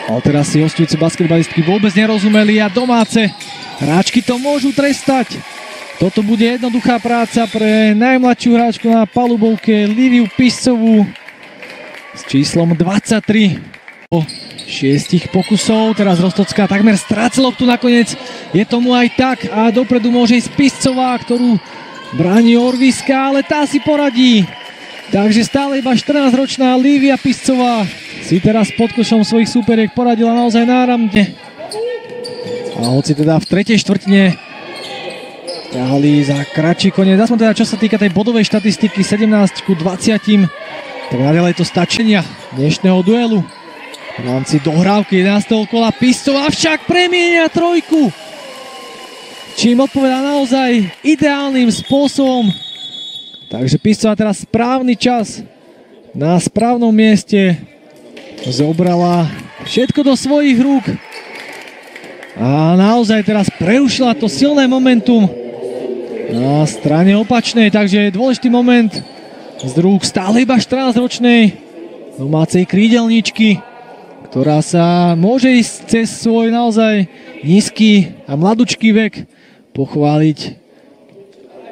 Ale teraz si hostujúci basketbalistky vôbec nerozumeli a domáce hráčky to môžu trestať. Toto bude jednoduchá práca pre najmladšiu hráčku na palubovke Liviu Piscovú s číslom 23. Po 6 pokusov, teraz Rostocká takmer stráca loptu nakoniec. Je tomu aj tak a dopredu môže ísť Piscová, ktorú bráni Orviska, ale tá si poradí. Takže stále iba 14-ročná Livia Piscová si teraz pod košom svojich súperiek poradila naozaj náramne. A hoci teda v tretej štvrtine ťahali za kratší koniec, aspoň teda čo sa týka tej bodovej štatistiky 17-20, tak naďalej to stačenia dnešného duelu. V rámci dohrávky 11. kola Piscová však premieňa trojku, čím odpovedá naozaj ideálnym spôsobom. Takže Piscová teraz správny čas na správnom mieste zobrala všetko do svojich rúk a naozaj teraz prerušila to silné momentum na strane opačnej, takže dôležitý moment z rúk stále iba 14-ročnej domácej krídelníčky, ktorá sa môže ísť cez svoj naozaj nízky a mladučký vek pochváliť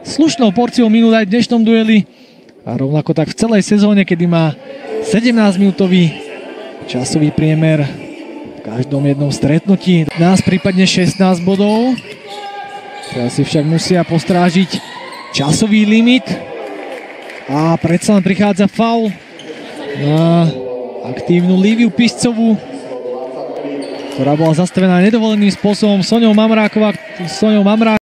slušnou porciou minút aj v dnešnom dueli a rovnako tak v celej sezóne, kedy má 17-minútový časový priemer v každom jednom stretnutí. Nás prípadne 16 bodov. Teraz si však musia postrážiť časový limit a predsa len prichádza faul na aktívnu Liviu Piscovú, ktorá bola zastavená nedovoleným spôsobom Soňou Mamrákovou.